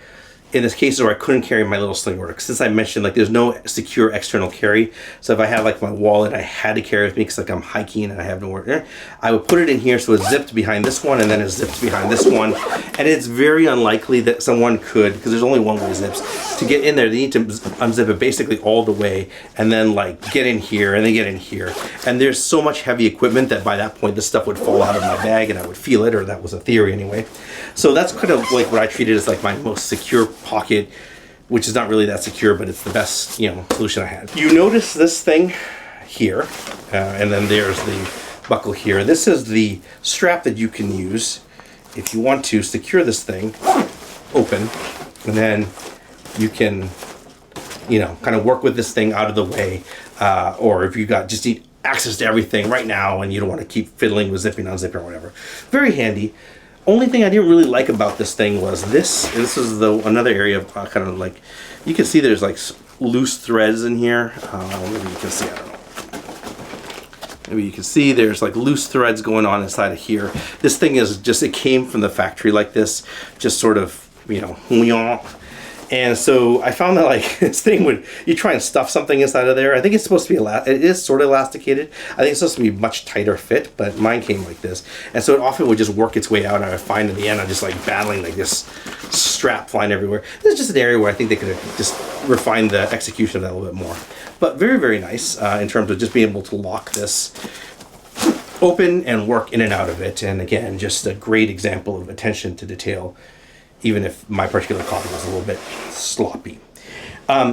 in this case where I couldn't carry my little sling order. Since I mentioned like there's no secure external carry, so if I had like my wallet I had to carry with me because like I'm hiking and I have nowhere, I would put it in here so it's zipped behind this one and then it's zipped behind this one. And it's very unlikely that someone could, because there's only one way zips, to get in there they need to unzip it basically all the way and then like get in here and then get in here. And there's so much heavy equipment that by that point this stuff would fall out of my bag and I would feel it, or that was a theory anyway. So that's kind of like what I treated as like my most secure pocket, which is not really that secure, but it's the best, you know, solution I had. You notice this thing here, and then there's the buckle here. This is the strap that you can use if you want to secure this thing open, and then you can, you know, kind of work with this thing out of the way, or if you just need access to everything right now and you don't want to keep fiddling with zipping, unzipping, or whatever. Very handy. Only thing I didn't really like about this thing was this. This is another area of kind of like, you can see there's like loose threads in here. Maybe you can see, I don't know. Maybe you can see there's like loose threads going on inside of here. This thing is just, it came from the factory like this, just sort of, you know, and so I found that like this thing would, you try and stuff something inside of there. I think it's supposed to be, it is sort of elasticated. I think it's supposed to be much tighter fit, but mine came like this. And so it often would just work its way out, and I would find in the end, I'm just like battling like this strap flying everywhere. This is just an area where I think they could have just refined the execution of that a little bit more. But very, very nice in terms of just being able to lock this open and work in and out of it. And again, just a great example of attention to detail, even if my particular copy was a little bit sloppy.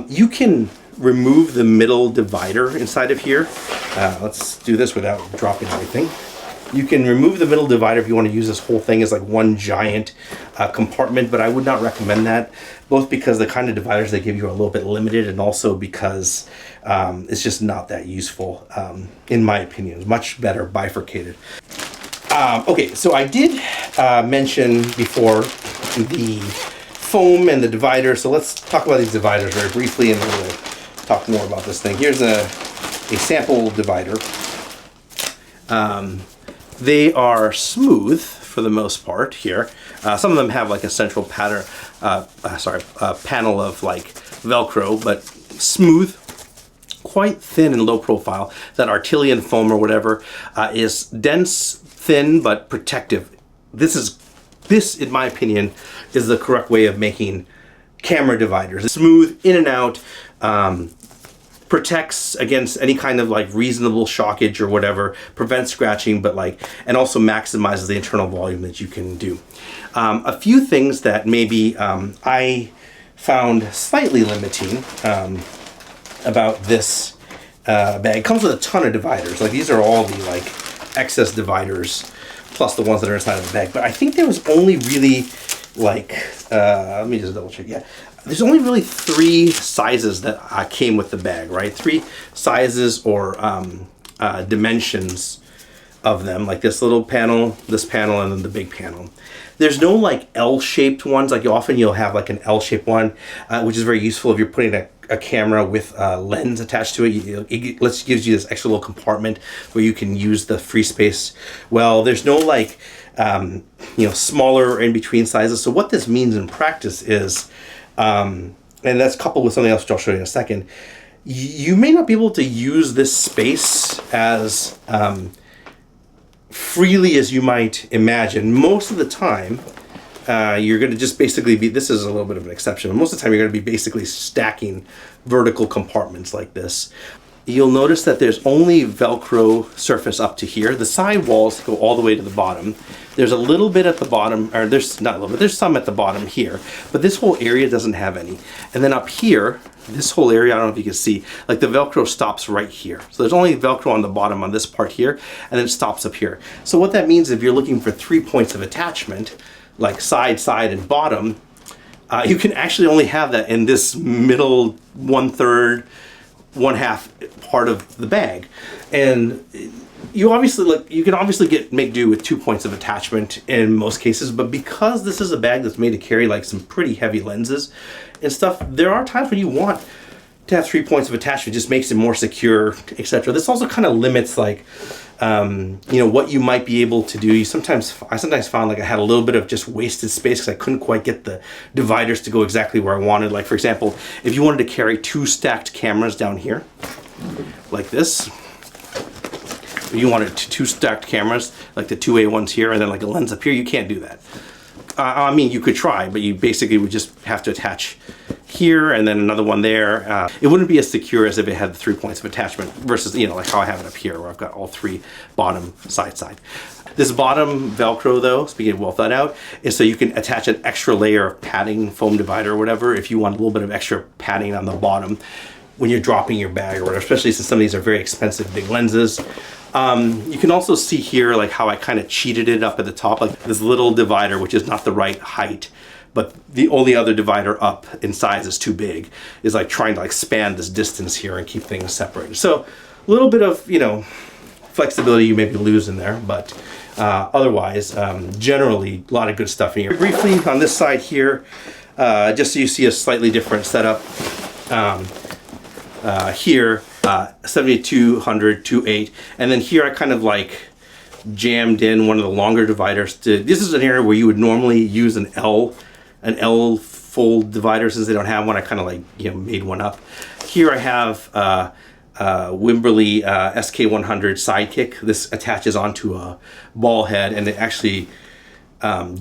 You can remove the middle divider inside of here. Let's do this without dropping anything. You can remove the middle divider if you want to use this whole thing as like one giant compartment, but I would not recommend that, both because the kind of dividers they give you are a little bit limited, and also because it's just not that useful, in my opinion. It's much better bifurcated. Okay, so I did mention before the foam and the divider, so let's talk about these dividers very briefly, and then we'll talk more about this thing. Here's a sample divider. They are smooth for the most part here. Some of them have like a central panel of like Velcro, but smooth, quite thin and low profile. That Artilian foam or whatever is dense, thin, but protective. This, in my opinion, is the correct way of making camera dividers. Smooth in and out, protects against any kind of like reasonable shockage or whatever, prevents scratching, but like, and also maximizes the internal volume that you can do. A few things that maybe I found slightly limiting about this bag. It comes with a ton of dividers. Like, these are all the like excess dividers plus the ones that are inside of the bag. But I think there was only really like, let me just double check. Yeah, there's only really 3 sizes that came with the bag, right? 3 sizes or dimensions of them, like this little panel, this panel, and then the big panel. There's no like L-shaped ones. Like often you'll have like an L-shaped one, which is very useful if you're putting a camera with a lens attached to it. It gives you this extra little compartment where you can use the free space. Well, there's no like, smaller or in between sizes. So what this means in practice is, and that's coupled with something else which I'll show you in a second, you may not be able to use this space as freely as you might imagine. Most of the time, you're going to just basically be, this is a little bit of an exception, but most of the time you're going to be basically stacking vertical compartments like this. You'll notice that there's only Velcro surface up to here. The side walls go all the way to the bottom. There's a little bit at the bottom, or there's not a little bit, there's some at the bottom here, but this whole area doesn't have any. And then up here, this whole area, I don't know if you can see, like the Velcro stops right here. So there's only Velcro on the bottom on this part here, and then it stops up here. So what that means, if you're looking for 3 points of attachment, like side, side, and bottom, you can actually only have that in this middle 1/3, 1/2 part of the bag. And you obviously you can obviously make do with 2 points of attachment in most cases, but because this is a bag that's made to carry like some pretty heavy lenses and stuff, there are times when you want to have 3 points of attachment. It just makes it more secure, etc. This also kind of limits like what you might be able to do. I sometimes found like I had a little bit of just wasted space because I couldn't quite get the dividers to go exactly where I wanted. Like, for example, if you wanted to carry 2 stacked cameras down here like this, you wanted 2 stacked cameras, like the 2A ones here and then like a lens up here, you can't do that. I mean, you could try, but you basically would just have to attach here and then another one there. It wouldn't be as secure as if it had the 3 points of attachment versus, like how I have it up here where I've got all 3 bottom side. This bottom Velcro though, speaking of that out, is so you can attach an extra layer of padding, foam divider or whatever, if you want a little bit of extra padding on the bottom when you're dropping your bag or whatever, especially since some of these are very expensive big lenses. You can also see here like how I kind of cheated it up at the top, like this little divider, which is not the right height, but the only other divider up in size is too big, is like trying to like span this distance here and keep things separated. So a little bit of, flexibility you maybe lose in there, but Otherwise, generally, a lot of good stuff in here. Briefly, on this side here, just so you see a slightly different setup. Here, 7200 2.8, and then here I kind of like jammed in one of the longer dividers. This is an area where you would normally use an L fold divider. Since they don't have one, I kind of like, you know, made one up. Here I have Wimberley SK100 Sidekick. This attaches onto a ball head, and it actually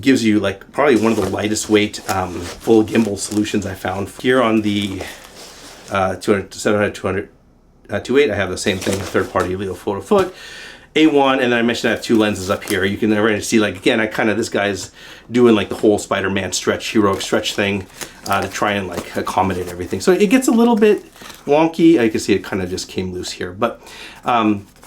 gives you like probably one of the lightest weight full gimbal solutions I found. Here on the 700 2.8, I have the same thing, third-party Telephoto foot. A1, and then I mentioned I have two lenses up here. You can already see, like, again, this guy's doing like the whole Spider-Man stretch, heroic stretch thing to try and like accommodate everything. So it gets a little bit wonky. You can see it kind of just came loose here, but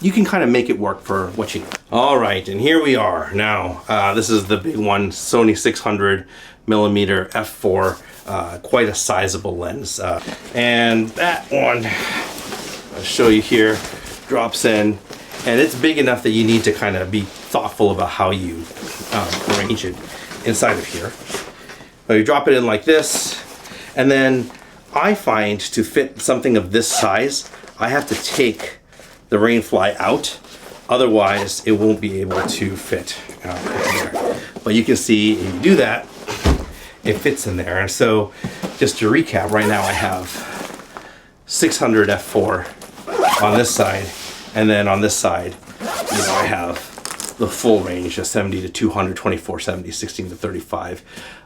you can kind of make it work for what you need. All right, and here we are now. This is the big one, Sony 600mm f4, quite a sizable lens. And that one, I'll show you here, drops in. And it's big enough that you need to kind of be thoughtful about how you arrange it inside of here. But you drop it in like this, and then I find to fit something of this size, I have to take the rainfly out. Otherwise, it won't be able to fit in there. But you can see, if you do that, it fits in there. And so, just to recap, right now I have 600 f4 on this side. And then on this side, you know, I have the full range of 70 to 200, 24, 70, 16 to 35,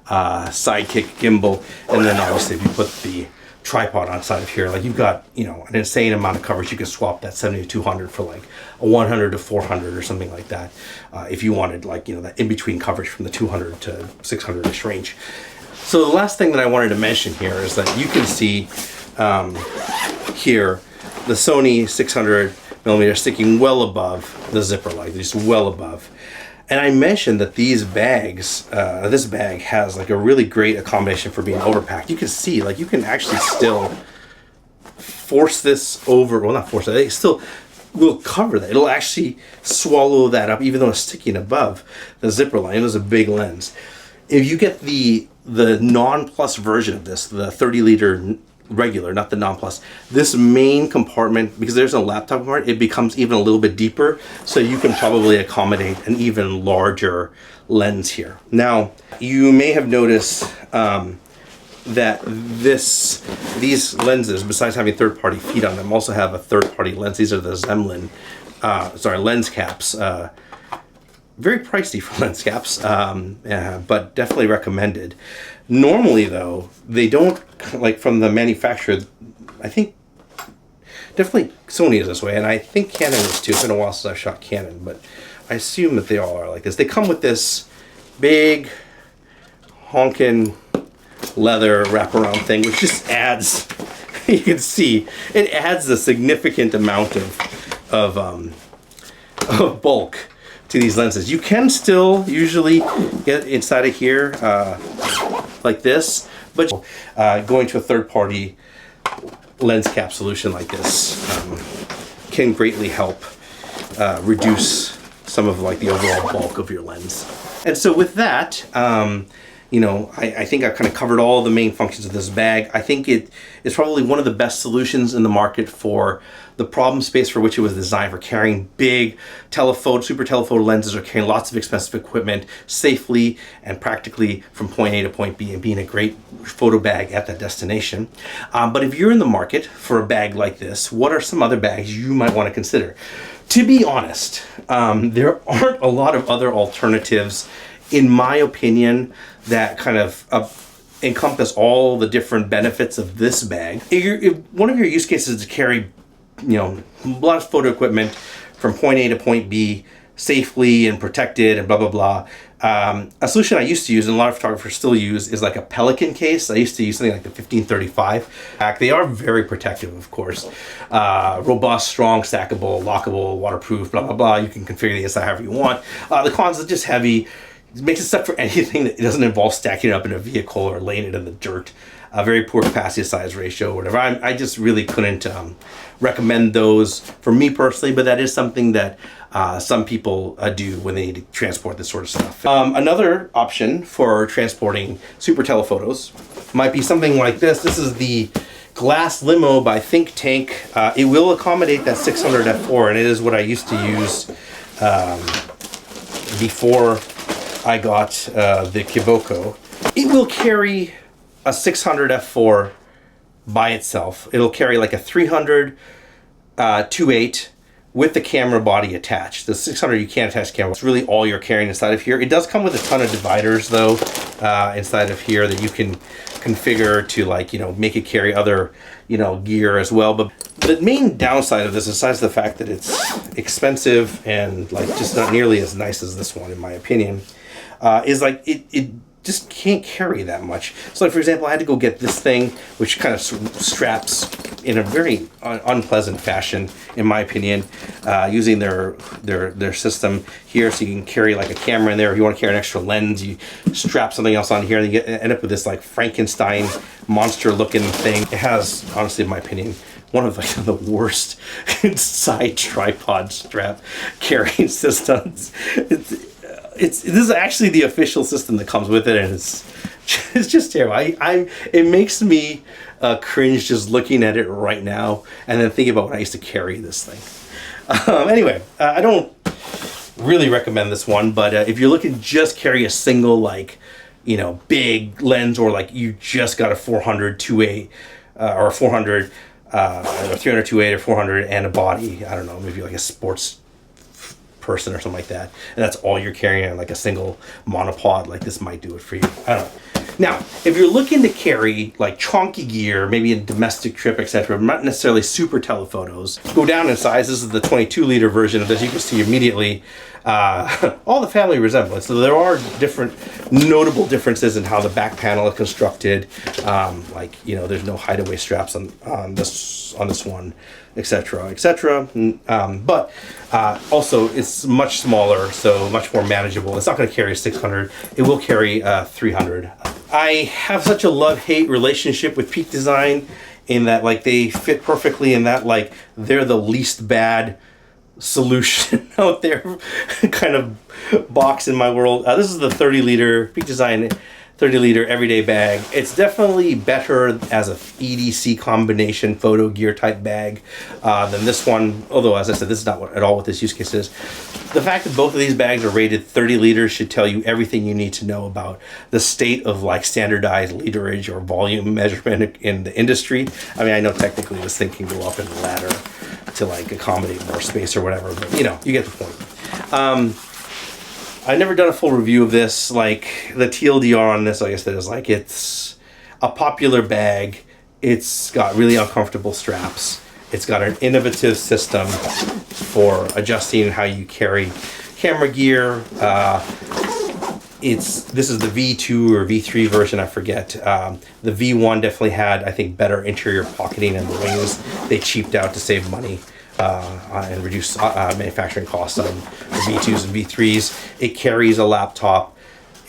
sidekick gimbal. And then obviously if you put the tripod on side of here, like you've got, you know, an insane amount of coverage. You can swap that 70 to 200 for like a 100 to 400 or something like that. If you wanted, like, you know, that in-between coverage from the 200 to 600-ish range. So the last thing that I wanted to mention here is that you can see here, the Sony 600mm sticking well above the zipper, like just well above. And I mentioned that these bags, this bag has like a really great accommodation for being overpacked. You can see, like, you can actually still force this over, well, not force it, it still will cover that. It'll actually swallow that up, even though it's sticking above the zipper line. It was a big lens. If you get the non-plus version of this, the 30-liter regular, not the non-plus, this main compartment, because there's a laptop compartment, it becomes even a little bit deeper, so you can probably accommodate an even larger lens here. Now, you may have noticed that these lenses, besides having third-party feet on them, also have a third-party lens. These are the Zemlin, lens caps. Very pricey for lens caps, but definitely recommended. Normally, though, they don't, like, from the manufacturer, I think, definitely Sony is this way, and I think Canon is too. It's been a while since I've shot Canon, but I assume that they all are like this. They come with this big, honkin' leather wraparound thing, which just adds, you can see, it adds a significant amount of bulk to these lenses. You can still usually get inside of here like this, but going to a third-party lens cap solution like this can greatly help reduce some of like the overall bulk of your lens. And so with that, you know, I think I've kind of covered all the main functions of this bag. I think it is probably one of the best solutions in the market for the problem space for which it was designed, for carrying big telephoto, super telephoto lenses, or carrying lots of expensive equipment safely and practically from point A to point B, and being a great photo bag at that destination. But if you're in the market for a bag like this, what are some other bags you might want to consider? To be honest, there aren't a lot of other alternatives, in my opinion, that kind of encompass all the different benefits of this bag. If one of your use cases is to carry, you know, a lot of photo equipment from point A to point B safely and protected and blah, blah, blah. A solution I used to use, and a lot of photographers still use, is like a Pelican case. I used to use something like the 1535. They are very protective, of course. Robust, strong, stackable, lockable, waterproof, blah, blah, blah. You can configure the inside however you want. The cons are just heavy. It makes it stuck for anything that doesn't involve stacking it up in a vehicle or laying it in the dirt. A very poor capacity to size ratio or whatever. I just really couldn't recommend those for me personally, but that is something that some people do when they need to transport this sort of stuff. Another option for transporting super telephotos might be something like this. This is the Glass Limo by Think Tank. It will accommodate that 600 f4, and it is what I used to use before I got the Kiboko. It will carry a 600 f4 by itself. It'll carry like a 300 2.8 with the camera body attached. The 600 you can't attach camera. It's really all you're carrying inside of here. It does come with a ton of dividers though inside of here that you can configure to, like, you know, make it carry other, you know, gear as well. But the main downside of this, besides the fact that it's expensive and like just not nearly as nice as this one in my opinion, is like it just can't carry that much. So like, for example, I had to go get this thing which kind of straps in a very unpleasant fashion in my opinion, using their system here, so you can carry like a camera in there. If you want to carry an extra lens, you strap something else on here and you end up with this like Frankenstein monster looking thing. It has, honestly in my opinion, one of like the worst side tripod strap carrying systems. This is actually the official system that comes with it, and it's just terrible. It makes me cringe just looking at it right now, and then thinking about when I used to carry this thing. Anyway, I don't really recommend this one, but if you're looking to just carry a single, like, you know, big lens, or like you just got a 400 2.8 or a 400 or 300 2.8 or 400 and a body, I don't know, maybe like a sports person or something like that, and that's all you're carrying, like a single monopod, like this might do it for you. I don't know. Now, if you're looking to carry like chonky gear, maybe a domestic trip, etc., not necessarily super telephotos, go down in size. This is the 22-liter version of this. You can see immediately all the family resemblance. So there are different notable differences in how the back panel is constructed. Like, you know, there's no hideaway straps on this one, etc., etc. But also it's much smaller, so much more manageable. It's not going to carry 600. It will carry 300. I have such a love-hate relationship with Peak Design in that, like, they fit perfectly in that, like, they're the least bad solution out there kind of box in my world. This is the 30-liter Peak Design 30-liter everyday bag. It's definitely better as a EDC combination photo gear type bag than this one, although as I said, this is not at all what this use case is. The fact that both of these bags are rated 30 liters should tell you everything you need to know about the state of like standardized literage or volume measurement in the industry. I mean, I know technically this thing can go up in the ladder to like accommodate more space or whatever, but you know, you get the point. I've never done a full review of this. Like, the TLDR on this, like I said, is like, it's a popular bag. It's got really uncomfortable straps. It's got an innovative system for adjusting how you carry camera gear. This is the V2 or V3 version, I forget. The V1 definitely had, I think, better interior pocketing in the wings. They cheaped out to save money and reduce manufacturing costs on the V2s and V3s. It carries a laptop.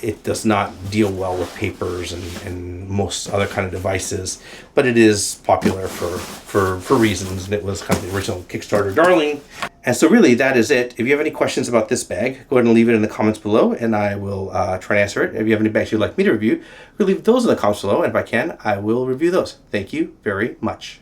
It does not deal well with papers and most other kind of devices, but it is popular for reasons, and it was kind of the original Kickstarter darling. And so really, that is it. If you have any questions about this bag, go ahead and leave it in the comments below, and I will try and answer it. If you have any bags you'd like me to review, leave those in the comments below, and if I can, I will review those. Thank you very much.